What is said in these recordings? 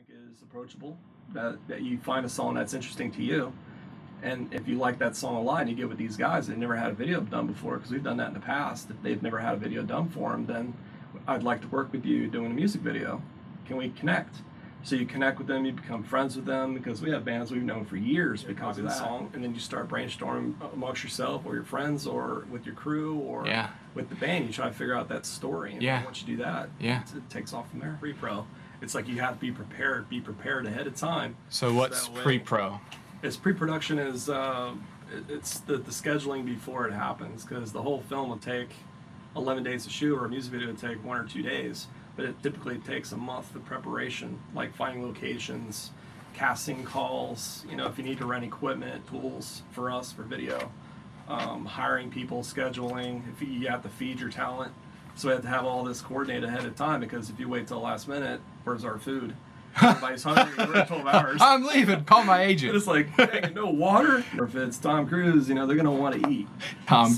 think is approachable, that you find a song that's interesting to you. And if you like that song a lot and you get with these guys that never had a video done before, because we've done that in the past, if they've never had a video done for them, then I'd like to work with you doing a music video. Can we connect? So you connect with them, you become friends with them, because we have bands we've known for years because of the song, and then you start brainstorming amongst yourself or your friends or with your crew or with the band. You try to figure out that story, and once you do that, it takes off from there. Pre-pro. It's like you have to be prepared ahead of time. So what's pre-pro? It's pre-production is it's the scheduling before it happens, because the whole film will take 11 days to shoot, or a music video would take 1 or 2 days, but it typically takes a month of preparation, like finding locations, casting calls, you know, if you need to rent equipment, tools for us for video, hiring people, scheduling, if you have to feed your talent. So we have to have all this coordinated ahead of time, because if you wait till the last minute, where's our food? Everybody's hungry. We're at 12 hours. I'm leaving. Call my agent. It's like, hey, no water. Or if it's Tom Cruise, you know, they're gonna want to eat. Tom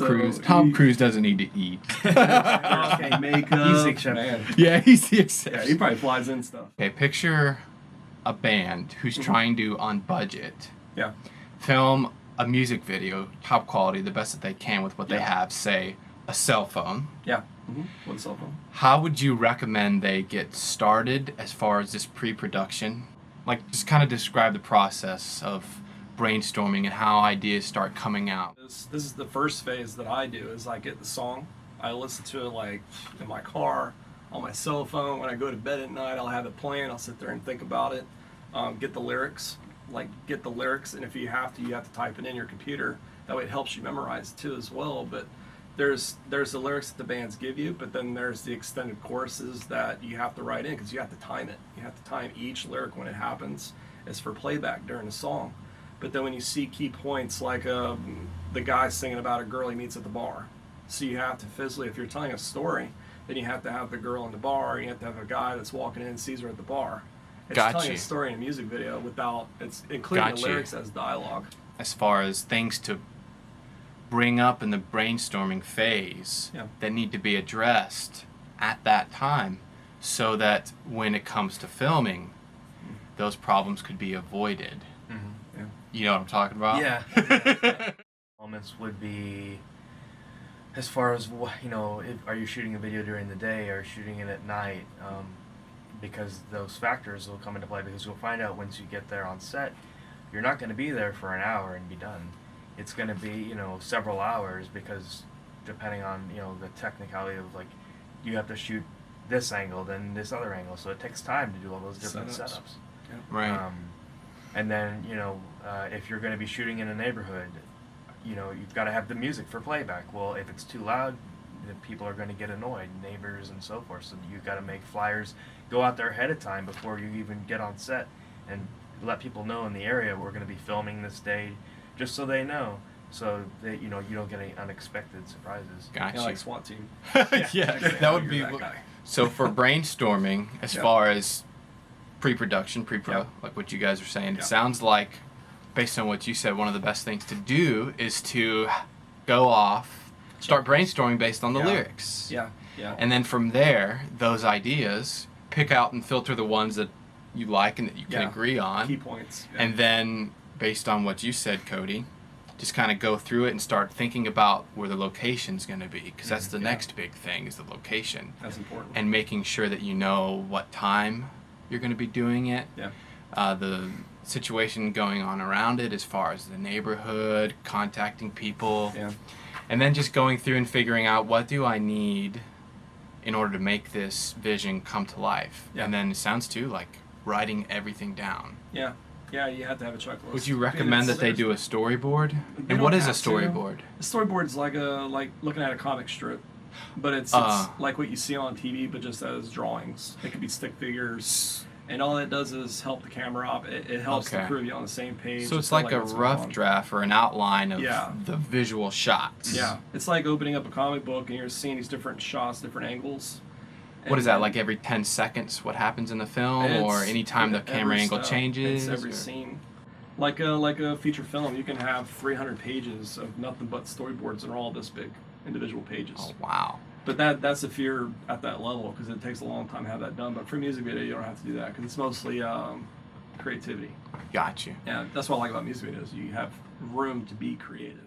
Cruise doesn't need to eat. Okay, makeup. He's the exception. Yeah, he's the exception. Yeah, he probably flies in stuff. Okay, picture a band who's trying to, on budget, film a music video, top quality, the best that they can with what they have, say, a cell phone. What cell phone? How would you recommend they get started as far as this pre-production? Like, just kind of describe the process of brainstorming and how ideas start coming out. This is the first phase that I do, is I get the song. I listen to it like in my car, on my cell phone. When I go to bed at night, I'll have it playing. I'll sit there and think about it. Get the lyrics. And if you have to type it in your computer. That way it helps you memorize it too as well. But there's the lyrics that the bands give you, but then there's the extended choruses that you have to write in, because you have to time it. You have to time each lyric when it happens. It's for playback during the song. But then when you see key points, like the guy singing about a girl he meets at the bar, so you have to physically, if you're telling a story, then you have to have the girl in the bar, you have to have a guy that's walking in and sees her at the bar. It's telling a story in a music video without, it's including the lyrics as dialogue. As far as things to bring up in the brainstorming phase that need to be addressed at that time, so that when it comes to filming, those problems could be avoided. You know what I'm talking about? Yeah. Moments would be, as far as, you know, are you shooting a video during the day or shooting it at night? Because those factors will come into play, because you'll find out once you get there on set, you're not going to be there for an hour and be done. It's going to be, you know, several hours, because depending on, you know, the technicality of, like, you have to shoot this angle, then this other angle, so it takes time to do all those different setups. Right. And then, you know, if you're going to be shooting in a neighborhood, you know, you've got to have the music for playback. Well, if it's too loud, then people are going to get annoyed, neighbors and so forth. So you've got to make flyers, go out there ahead of time before you even get on set, and let people know in the area we're going to be filming this day, just so they know, so that, you know, you don't get any unexpected surprises. Gotcha. Like SWAT team. That would be that guy. So for brainstorming, as far as pre-production, pre-pro, like what you guys are saying, it sounds like, based on what you said, one of the best things to do is to go off, start brainstorming based on the lyrics. And then from there, those ideas, pick out and filter the ones that you like and that you can agree on. Key points. And then, based on what you said, Cody, just kind of go through it and start thinking about where the location's going to be, because that's the next big thing, is the location. That's important. And making sure that you know what time you're going to be doing it. The situation going on around it, as far as the neighborhood, contacting people. And then just going through and figuring out, what do I need in order to make this vision come to life? And then it sounds too like writing everything down. Yeah, you have to have a checklist. Would you recommend that they do a storyboard? And what is a storyboard? A storyboard's like looking at a comic strip, but it's like what you see on TV, but just as drawings. It could be stick figures, and all it does is help the camera up. It helps the crew be on the same page. So it's like a rough draft or an outline of the visual shots. Yeah, it's like opening up a comic book and you're seeing these different shots, different angles. What is that, like every 10 seconds what happens in the film, or any time the camera angle changes? It's every scene. Like a feature film, you can have 300 pages of nothing but storyboards, and they're all this big, individual pages. Oh, wow. But that's if you're at that level, because it takes a long time to have that done. But for music video, you don't have to do that because it's mostly creativity. Got you. Yeah, that's what I like about music videos. You have room to be creative.